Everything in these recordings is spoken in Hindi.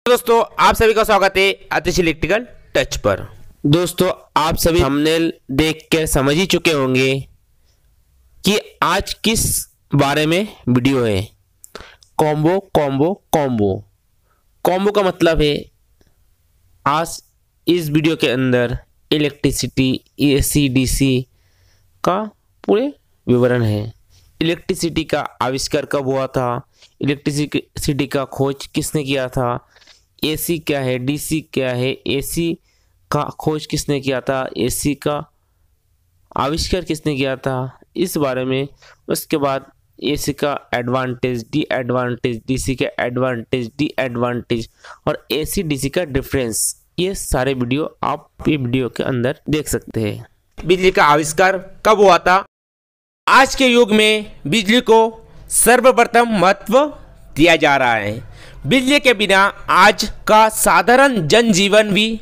दोस्तों आप सभी का स्वागत है आतिश इलेक्ट्रिकल टच पर। दोस्तों आप सभी थंबनेल देख कर समझ ही चुके होंगे कि आज किस बारे में वीडियो है। कॉम्बो कॉम्बो कॉम्बो कॉम्बो का मतलब है आज इस वीडियो के अंदर इलेक्ट्रिसिटी एसी डीसी का पूरे विवरण है। इलेक्ट्रिसिटी का आविष्कार कब हुआ था, इलेक्ट्रिसिटी का खोज किसने किया था, एसी क्या है, डीसी क्या है, एसी का खोज किसने किया था, एसी का आविष्कार किसने किया था, इस बारे में। उसके बाद एसी का एडवांटेज डी एडवांटेज, डीसी का एडवांटेज डी एडवांटेज और एसी डीसी का डिफरेंस, ये सारे वीडियो आप ये वीडियो के अंदर देख सकते हैं। बिजली का आविष्कार कब हुआ था? आज के युग में बिजली को सर्वप्रथम महत्व दिया जा रहा है। बिजली के बिना आज का साधारण जनजीवन भी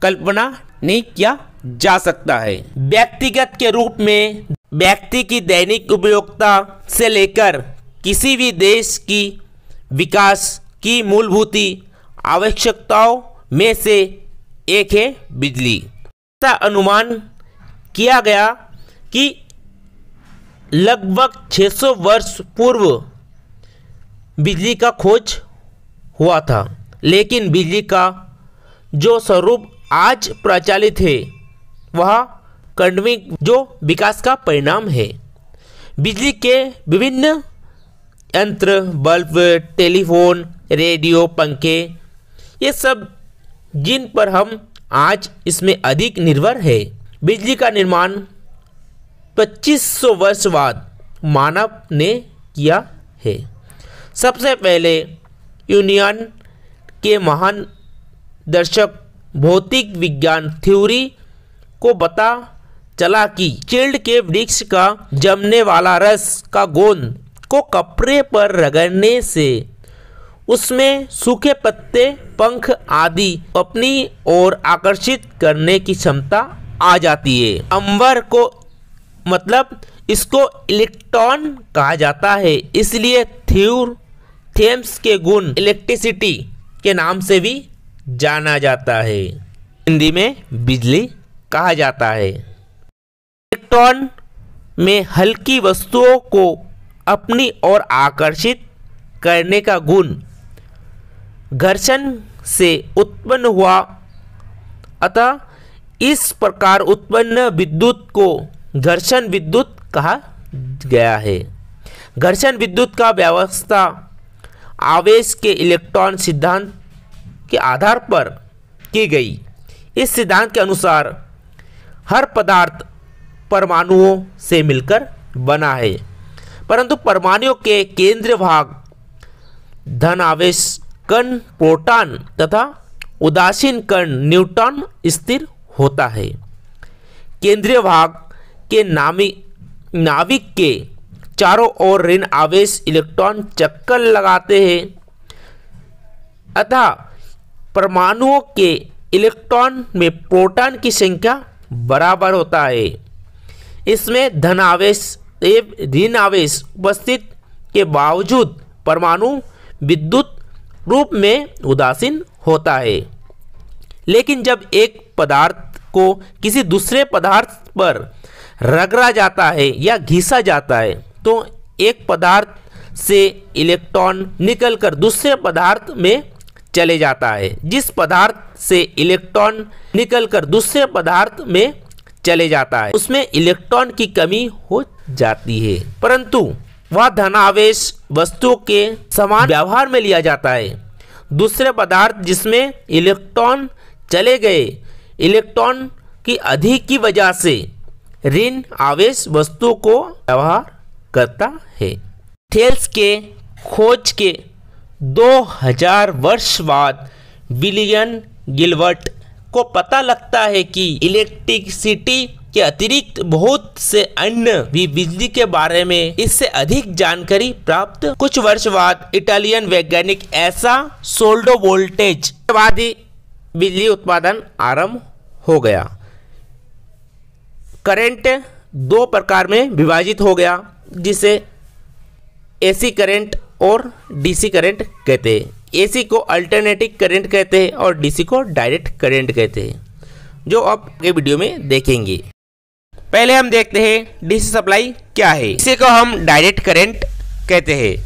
कल्पना नहीं किया जा सकता है। व्यक्तिगत के रूप में व्यक्ति की दैनिक उपयोगिता से लेकर किसी भी देश की विकास की मूलभूत आवश्यकताओं में से एक है बिजली। ऐसा अनुमान किया गया कि लगभग 600 वर्ष पूर्व बिजली का खोज हुआ था, लेकिन बिजली का जो स्वरूप आज प्रचलित है वह क्रमिक जो विकास का परिणाम है। बिजली के विभिन्न यंत्र, बल्ब, टेलीफोन, रेडियो, पंखे, ये सब जिन पर हम आज इसमें अधिक निर्भर है। बिजली का निर्माण 2500 वर्ष बाद मानव ने किया है। सबसे पहले यूनियन के महान दर्शक भौतिक विज्ञान थ्योरी को पता चला कि चिल्ड के वृक्ष का जमने वाला रस का गोंद को कपड़े पर रगड़ने से उसमें सूखे पत्ते, पंख आदि अपनी ओर आकर्षित करने की क्षमता आ जाती है। अंबर को मतलब इसको इलेक्ट्रॉन कहा जाता है, इसलिए थेम्स के गुण इलेक्ट्रिसिटी के नाम से भी जाना जाता है। हिंदी में बिजली कहा जाता है। इलेक्ट्रॉन में हल्की वस्तुओं को अपनी ओर आकर्षित करने का गुण घर्षण से उत्पन्न हुआ, अतः इस प्रकार उत्पन्न विद्युत को घर्षण विद्युत कहा गया है। घर्षण विद्युत का व्यवस्था आवेश के इलेक्ट्रॉन सिद्धांत के आधार पर की गई। इस सिद्धांत के अनुसार हर पदार्थ परमाणुओं से मिलकर बना है, परंतु परमाणुओं के केंद्रीय भाग धन आवेश कण प्रोटॉन तथा उदासीन कण न्यूट्रॉन स्थिर होता है। केंद्रीय भाग के नाभिक के चारों ओर ऋण आवेश इलेक्ट्रॉन चक्कर लगाते हैं, अतः परमाणुओं के इलेक्ट्रॉन में प्रोटॉन की संख्या बराबर होता है। इसमें धन आवेश एवं ऋण आवेश उपस्थित के बावजूद परमाणु विद्युत रूप में उदासीन होता है। लेकिन जब एक पदार्थ को किसी दूसरे पदार्थ पर रगड़ा जाता है या घिसा जाता है तो एक पदार्थ से इलेक्ट्रॉन निकलकर दूसरे पदार्थ में चले जाता है। जिस पदार्थ से इलेक्ट्रॉन निकलकर दूसरे पदार्थ में चले जाता है उसमें इलेक्ट्रॉन की कमी हो जाती है, परंतु वह धनावेश वस्तु के समान व्यवहार में लिया जाता है। दूसरे पदार्थ जिसमें इलेक्ट्रॉन चले गए, इलेक्ट्रॉन की अधिक की वजह से ऋण आवेश वस्तु को व्यवहार करता है। थेल्स के खोज के 2000 वर्ष बाद विलियम गिलबर्ट को पता लगता है कि इलेक्ट्रिसिटी के अतिरिक्त बहुत से अन्य भी बिजली के बारे में इससे अधिक जानकारी प्राप्त। कुछ वर्ष बाद इटालियन वैज्ञानिक ऐसा सोल्डो वोल्टेज के बाद ही बिजली उत्पादन आरंभ हो गया। करंट दो प्रकार में विभाजित हो गया, जिसे एसी करंट और डीसी करंट कहते हैं। एसी को अल्टरनेटिंग करंट कहते हैं और डीसी को डायरेक्ट करंट कहते हैं, जो अब के वीडियो में देखेंगे। पहले हम देखते हैं डीसी सप्लाई क्या है। इसी को हम डायरेक्ट करंट कहते हैं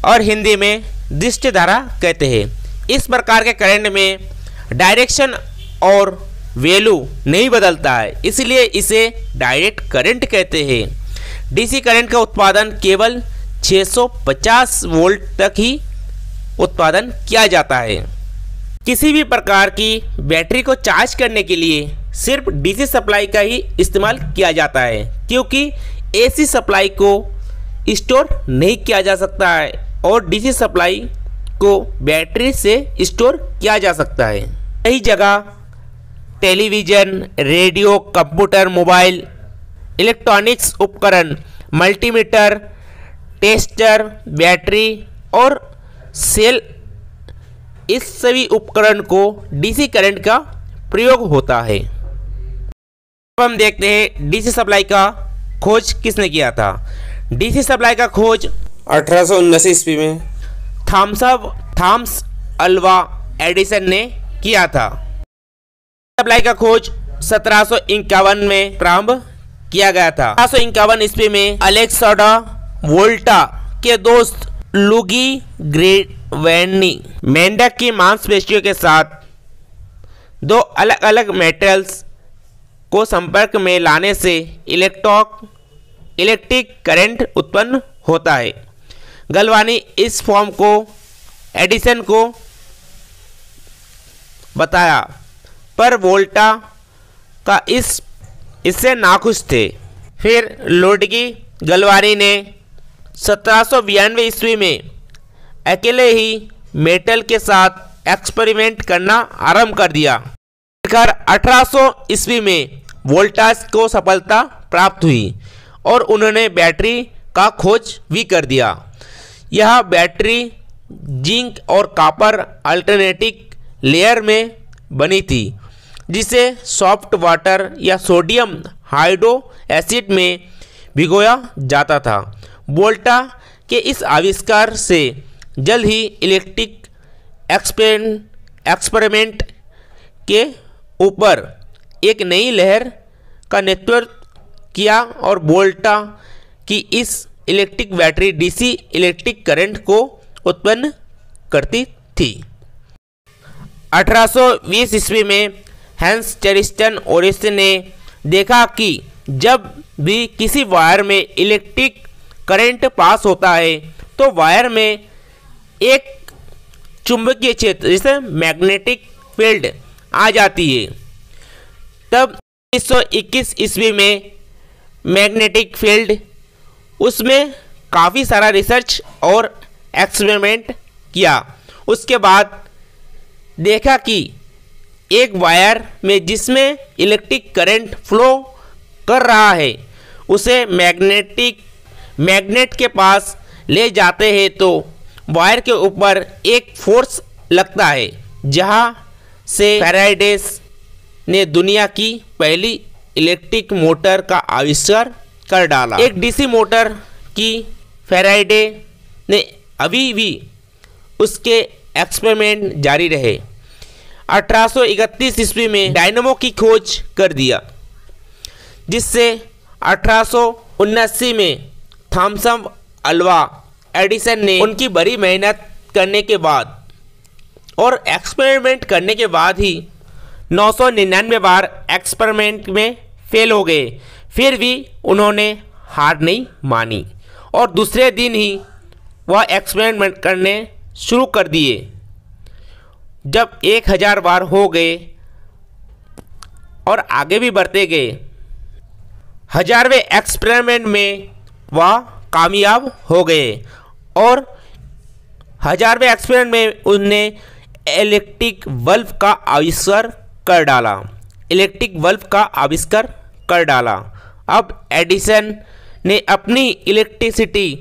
और हिंदी में दृष्टि धारा कहते हैं। इस प्रकार के करंट में डायरेक्शन और वैल्यू नहीं बदलता है, इसलिए इसे डायरेक्ट करंट कहते हैं। डीसी करंट का उत्पादन केवल 650 वोल्ट तक ही उत्पादन किया जाता है। किसी भी प्रकार की बैटरी को चार्ज करने के लिए सिर्फ डीसी सप्लाई का ही इस्तेमाल किया जाता है, क्योंकि एसी सप्लाई को स्टोर नहीं किया जा सकता है और डीसी सप्लाई को बैटरी से स्टोर किया जा सकता है। कई जगह television, radio, computer, mobile, electronics उपकरण, मल्टीमीटर, टेस्टर, बैटरी और सेल, इस सभी उपकरण को डीसी करंट का प्रयोग होता है। अब हम देखते हैं डीसी सप्लाई का खोज किसने किया था। डीसी सप्लाई का खोज 1879 ईस्वी में थॉमस अल्वा एडिसन ने किया था। सप्लाई का खोज 1751 में प्रारंभ किया गया था। 1751 ईस्वी में अलेक्जेंडर वोल्टा के दोस्त लुगी ग्रेवेनी मेंढक की मांसपेशियों के साथ दो अलग अलग मेटल्स को संपर्क में लाने से इलेक्ट्रिक करंट उत्पन्न होता है। गलवानी इस फॉर्म को एडिसन को बताया, पर वोल्टा का इससे नाखुश थे। फिर लुडगी गलवानी ने 1792 ईस्वी में अकेले ही मेटल के साथ एक्सपेरिमेंट करना आरंभ कर दिया। 1800 ईस्वी में वोल्टास को सफलता प्राप्त हुई और उन्होंने बैटरी का खोज भी कर दिया। यह बैटरी जिंक और कॉपर अल्टरनेटिंग लेयर में बनी थी, जिसे सॉफ्ट वाटर या सोडियम हाइड्रो एसिड में भिगोया जाता था। वोल्टा के इस आविष्कार से जल्द ही इलेक्ट्रिक एक्सपेरिमेंट के ऊपर एक नई लहर का नेतृत्व किया और वोल्टा की इस electric battery DC electric current को उत्पन्न करती थी। 1820 ईस्वी में हैंस क्रिस्टियन ओरिसन ने देखा कि जब भी किसी वायर में इलेक्ट्रिक करंट पास होता है तो वायर में एक चुंबकीय क्षेत्र जिसे मैग्नेटिक फील्ड आ जाती है। तब 1921 ईस्वी में मैग्नेटिक फील्ड उसमें काफ़ी सारा रिसर्च और एक्सपेरिमेंट किया। उसके बाद देखा कि एक वायर में जिसमें इलेक्ट्रिक करंट फ्लो कर रहा है उसे मैग्नेट के पास ले जाते हैं तो वायर के ऊपर एक फोर्स लगता है, जहां से फैराडे ने दुनिया की पहली इलेक्ट्रिक मोटर का आविष्कार कर डाला। एक डीसी मोटर की फैराडे ने अभी भी उसके एक्सपेरिमेंट जारी रहे। 1831 ईस्वी में डायनेमो की खोज कर दिया, जिससे 1879 में थॉमस अल्वा एडिसन ने उनकी बड़ी मेहनत करने के बाद और एक्सपेरिमेंट करने के बाद ही 999 बार एक्सपेरिमेंट में फेल हो गए, फिर भी उन्होंने हार नहीं मानी और दूसरे दिन ही वह एक्सपेरिमेंट करने शुरू कर दिए। जब 1000 बार हो गए और आगे भी बढ़ते गए, 1000वें एक्सपेरिमेंट में वह कामयाब हो गए और 1000वें एक्सपेरिमेंट में उन्होंने इलेक्ट्रिक बल्ब का आविष्कार कर डाला। अब एडिसन ने अपनी इलेक्ट्रिसिटी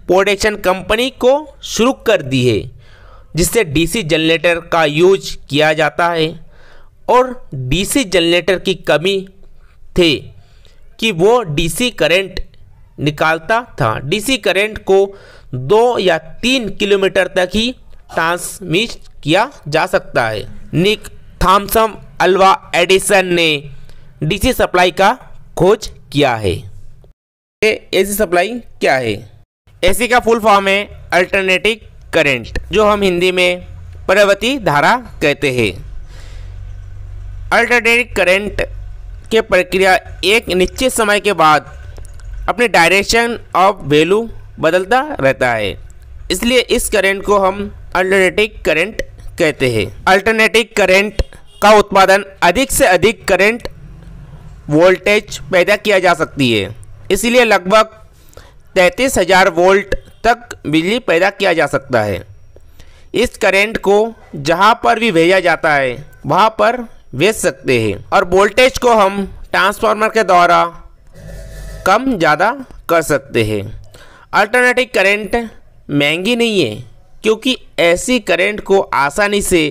प्रोडक्शन कंपनी को शुरू कर दी है, जिससे डीसी जनरेटर का यूज किया जाता है और डीसी जनरेटर की कमी थी कि वो डीसी करंट निकालता था। डीसी करंट को 2 या 3 किलोमीटर तक ही ट्रांसमिट किया जा सकता है। निक थॉमसन अल्वा एडिसन ने डीसी सप्लाई का खोज किया है। एसी सप्लाई क्या है? एसी का फुल फॉर्म है अल्टरनेटिंग करंट, जो हम हिंदी में परिवर्ती धारा कहते हैं। अल्टरनेटिंग करंट के प्रक्रिया एक निश्चित समय के बाद अपने डायरेक्शन ऑफ वैल्यू बदलता रहता है, इसलिए इस करंट को हम अल्टरनेटिंग करंट कहते हैं। अल्टरनेटिंग करंट का उत्पादन अधिक से अधिक करंट वोल्टेज पैदा किया जा सकती है, इसलिए लगभग 33,000 वोल्ट तक बिजली पैदा किया जा सकता है। इस करंट को जहां पर भी भेजा जाता है वहां पर भेज सकते हैं और वोल्टेज को हम ट्रांसफार्मर के द्वारा कम ज़्यादा कर सकते हैं। अल्टरनेटिंग करंट महंगी नहीं है, क्योंकि ऐसी करंट को आसानी से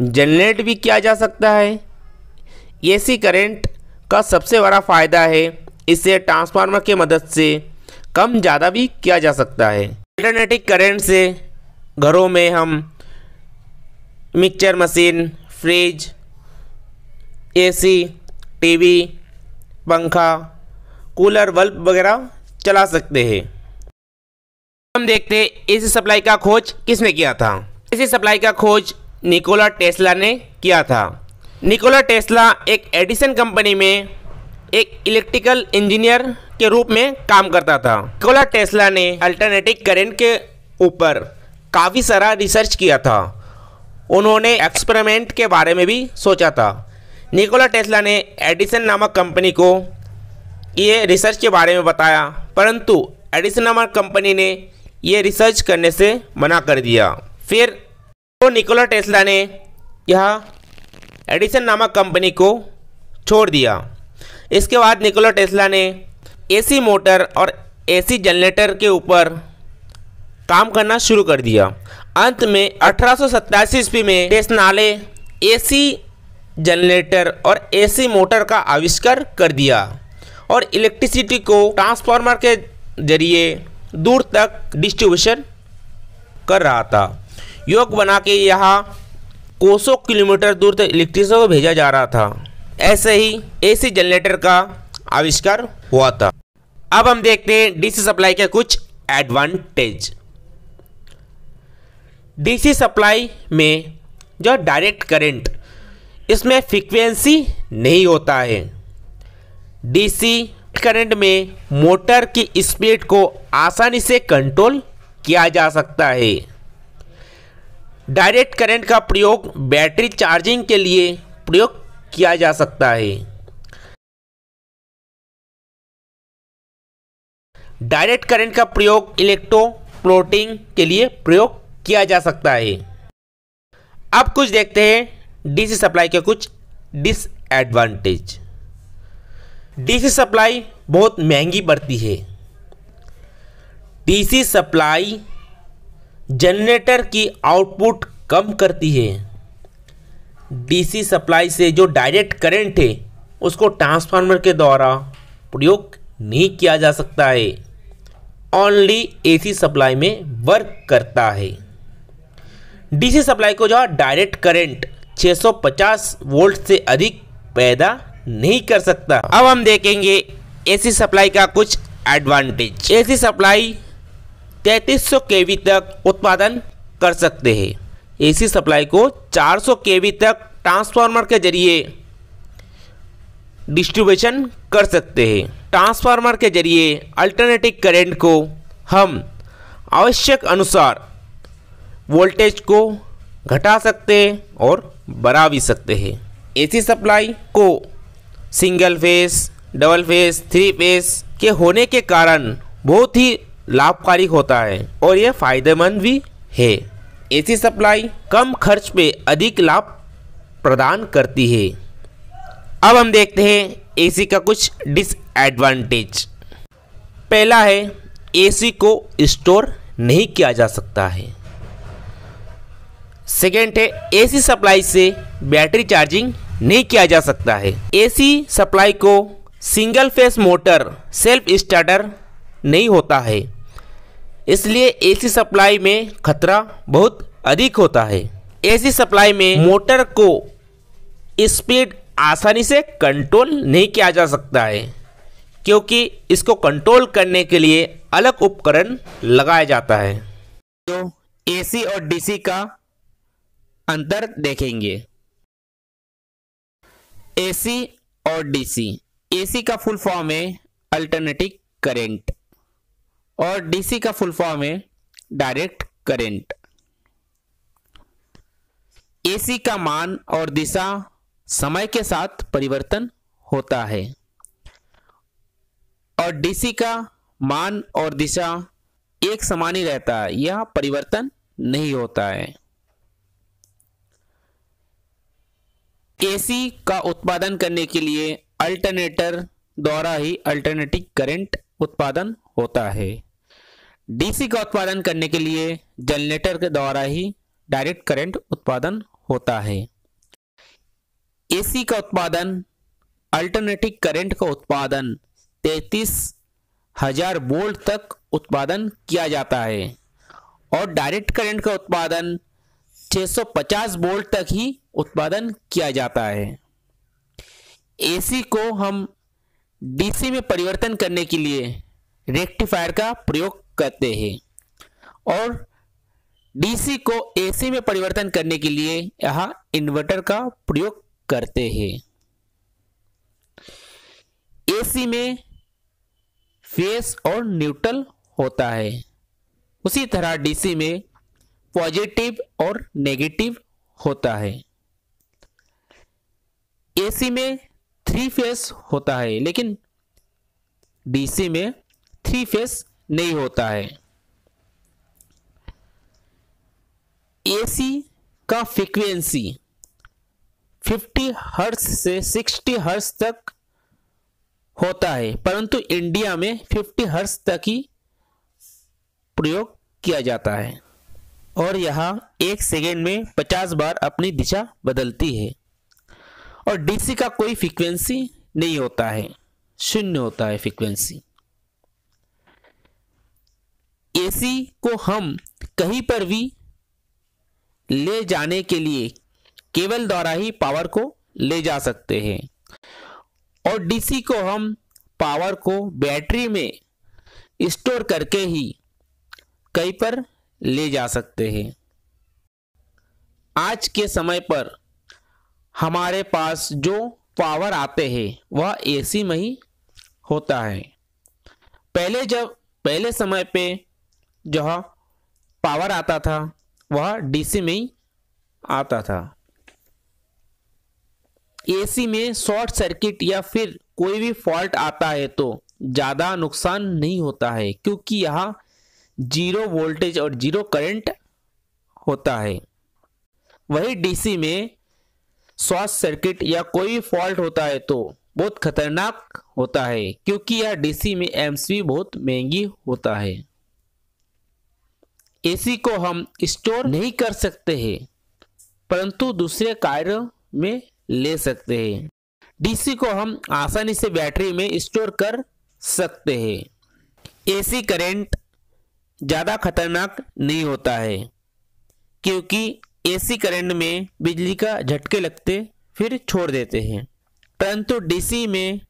जनरेट भी किया जा सकता है। एसी करंट का सबसे बड़ा फ़ायदा है इसे ट्रांसफार्मर की मदद से कम ज़्यादा भी किया जा सकता है। अल्टरनेटिंग करंट से घरों में हम mixture machine, fridge, AC, TV, पंखा, कूलर, बल्ब वगैरह चला सकते हैं। हम देखते हैं एसी सप्लाई का खोज किसने किया था। एसी सप्लाई का खोज निकोला टेस्ला ने किया था। निकोला टेस्ला एक एडिसन कंपनी में एक इलेक्ट्रिकल इंजीनियर के रूप में काम करता था। निकोला टेस्ला ने अल्टरनेटिंग करंट के ऊपर काफ़ी सारा रिसर्च किया था। उन्होंने एक्सपेरिमेंट के बारे में भी सोचा था। निकोला टेस्ला ने एडिसन नामक कंपनी को ये रिसर्च के बारे में बताया, परंतु एडिसन नामक कंपनी ने ये रिसर्च करने से मना कर दिया। फिर तो निकोला टेस्ला ने यह एडिसन नामक कंपनी को छोड़ दिया। इसके बाद निकोला टेस्ला ने एसी मोटर और एसी जनरेटर के ऊपर काम करना शुरू कर दिया। अंत में 1887 ईस्वी में टेस्ला ने एसी जनरेटर और एसी मोटर का आविष्कार कर दिया और इलेक्ट्रिसिटी को ट्रांसफार्मर के जरिए दूर तक डिस्ट्रीब्यूशन कर रहा था। योग बना के यहाँ कोसों किलोमीटर दूर तक इलेक्ट्रिसिटी को भेजा जा रहा था। ऐसे ही एसी जनरेटर का आविष्कार हुआ था। अब हम देखते हैं डीसी सप्लाई के कुछ एडवांटेज। डीसी सप्लाई में जो डायरेक्ट करंट, इसमें फ्रीक्वेंसी नहीं होता है। डीसी करंट में मोटर की स्पीड को आसानी से कंट्रोल किया जा सकता है। डायरेक्ट करंट का प्रयोग बैटरी चार्जिंग के लिए प्रयोग किया जा सकता है। डायरेक्ट करंट का प्रयोग इलेक्ट्रोप्लेटिंग के लिए प्रयोग किया जा सकता है। अब कुछ देखते हैं डीसी सप्लाई के कुछ डिसएडवांटेज। डीसी सप्लाई बहुत महंगी पड़ती है। डीसी सप्लाई जनरेटर की आउटपुट कम करती है। डीसी सप्लाई से जो डायरेक्ट करंट है उसको ट्रांसफार्मर के द्वारा प्रयोग नहीं किया जा सकता है। ओनली एसी सप्लाई में वर्क करता है। डीसी सप्लाई को जो डायरेक्ट करंट 650 वोल्ट से अधिक पैदा नहीं कर सकता। अब हम देखेंगे एसी सप्लाई का कुछ एडवांटेज। एसी सप्लाई 3300 केवी तक उत्पादन कर सकते हैं। एसी सप्लाई को 400 केवी तक ट्रांसफार्मर के जरिए डिस्ट्रीब्यूशन कर सकते हैं। ट्रांसफार्मर के जरिए अल्टरनेटिंग करंट को हम आवश्यक अनुसार वोल्टेज को घटा सकते हैं और बढ़ा भी सकते हैं। एसी सप्लाई को single phase, double face, 3 face के होने के कारण बहुत ही लाभकारी होता है और यह फायदेमंद भी है। एसी सप्लाई कम खर्च पे अधिक लाभ प्रदान करती है। अब हम देखते हैं एसी का कुछ डिसएडवांटेज। पहला है एसी को स्टोर नहीं किया जा सकता है। सेकेंड है एसी सप्लाई से बैटरी चार्जिंग नहीं किया जा सकता है। एसी सप्लाई को single phase motor self starter नहीं होता है, इसलिए एसी सप्लाई में खतरा बहुत अधिक होता है। एसी सप्लाई में मोटर को स्पीड आसानी से कंट्रोल नहीं किया जा सकता है, क्योंकि इसको कंट्रोल करने के लिए अलग उपकरण लगाया जाता है। तो एसी और डीसी का अंतर देखेंगे। एसी और डीसी। एसी का फुल फॉर्म है अल्टरनेटिंग करंट और डीसी का फुल फॉर्म है डायरेक्ट करंट। एसी का मान और दिशा समय के साथ परिवर्तन होता है और डीसी का मान और दिशा एक समान ही रहता है, यह परिवर्तन नहीं होता है। एसी का उत्पादन करने के लिए अल्टरनेटर द्वारा ही अल्टरनेटिंग करंट उत्पादन होता है। डीसी का उत्पादन करने के लिए जनरेटर के द्वारा ही डायरेक्ट करंट उत्पादन होता है। एसी का उत्पादन अल्टरनेटिंग करंट का उत्पादन 33,000 वोल्ट तक उत्पादन किया जाता है और डायरेक्ट करंट का उत्पादन 650 वोल्ट तक ही उत्पादन किया जाता है। एसी को हम डीसी में परिवर्तन करने के लिए रेक्टिफायर का प्रयोग करते हैं और डीसी को एसी में परिवर्तन करने के लिए यहाँ इन्वर्टर का प्रयोग करते हैं। एसी में फेस और न्यूट्रल होता है, उसी तरह डीसी में पॉजिटिव और नेगेटिव होता है। एसी में 3 फेस होता है, लेकिन डीसी में 3 फेस नहीं होता है। एसी का फ्रीक्वेंसी 50 हर्ट्ज से 60 हर्ट्ज तक होता है, परंतु इंडिया में 50 हर्ट्ज तक ही प्रयोग किया जाता है और यह 1 सेकेंड में 50 बार अपनी दिशा बदलती है। और डीसी का कोई फ्रीक्वेंसी नहीं होता है, शून्य होता है फ्रीक्वेंसी। एसी को हम कहीं पर भी ले जाने के लिए केबल द्वारा ही पावर को ले जा सकते हैं और डीसी को हम पावर को बैटरी में स्टोर करके ही कहीं पर ले जा सकते हैं। आज के समय पर हमारे पास जो पावर आते हैं वह एसी में ही होता है। पहले समय पे जो पावर आता था वह डीसी में ही आता था। एसी में शॉर्ट सर्किट या फिर कोई भी फॉल्ट आता है तो ज़्यादा नुकसान नहीं होता है, क्योंकि यहाँ 0 वोल्टेज और 0 करंट होता है। वही डीसी में शॉर्ट सर्किट या कोई फॉल्ट होता है तो बहुत खतरनाक होता है, क्योंकि यह डीसी में एमसीबी बहुत महंगी होता है। एसी को हम स्टोर नहीं कर सकते हैं, परंतु दूसरे कार्य में ले सकते हैं। डीसी को हम आसानी से बैटरी में स्टोर कर सकते हैं। एसी करंट ज़्यादा खतरनाक नहीं होता है, क्योंकि एसी करंट में बिजली का झटके लगते फिर छोड़ देते हैं, परंतु डीसी में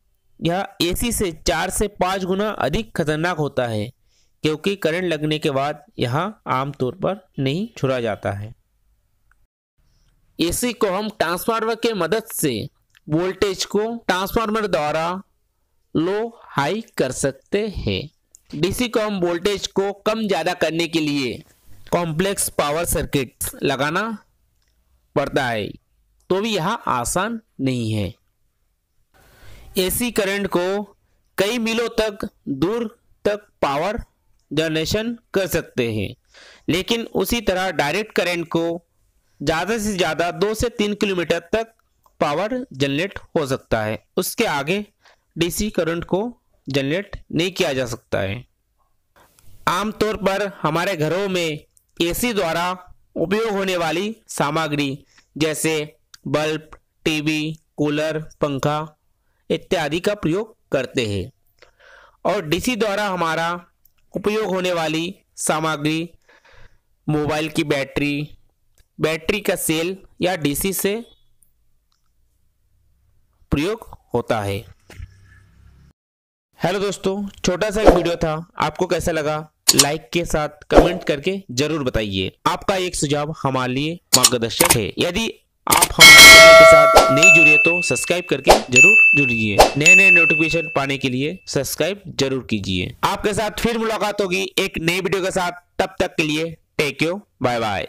यह एसी से 4 से 5 गुना अधिक खतरनाक होता है, क्योंकि करंट लगने के बाद यह आमतौर पर नहीं छोड़ा जाता है। एसी को हम ट्रांसफार्मर के मदद से वोल्टेज को ट्रांसफार्मर द्वारा लो हाई कर सकते हैं। डीसी को हम वोल्टेज को कम ज़्यादा करने के लिए कॉम्प्लेक्स पावर सर्किट लगाना पड़ता है, तो भी यह आसान नहीं है। एसी करंट को कई मीलों तक दूर तक पावर जनरेशन कर सकते हैं, लेकिन उसी तरह डायरेक्ट करंट को ज़्यादा से ज़्यादा 2 से 3 किलोमीटर तक पावर जनरेट हो सकता है। उसके आगे डीसी करंट को जनरेट नहीं किया जा सकता है। आमतौर पर हमारे घरों में एसी द्वारा उपयोग होने वाली सामग्री जैसे बल्ब, टीवी, कूलर, पंखा इत्यादि का प्रयोग करते हैं और डीसी द्वारा हमारा उपयोग होने वाली सामग्री, मोबाइल की बैटरी, बैटरी का सेल या डीसी से प्रयोग होता है। हेलो दोस्तों, छोटा सा एक वीडियो था, आपको कैसा लगा लाइक के साथ कमेंट करके जरूर बताइए। आपका एक सुझाव हमारे लिए मार्गदर्शक है। यदि आप हमारे चैनल के साथ नहीं जुड़े तो सब्सक्राइब करके जरूर जुड़िए। नए नए नोटिफिकेशन पाने के लिए सब्सक्राइब जरूर कीजिए। आपके साथ फिर मुलाकात होगी एक नई वीडियो के साथ। तब तक के लिए टेक केयर, बाय बाय।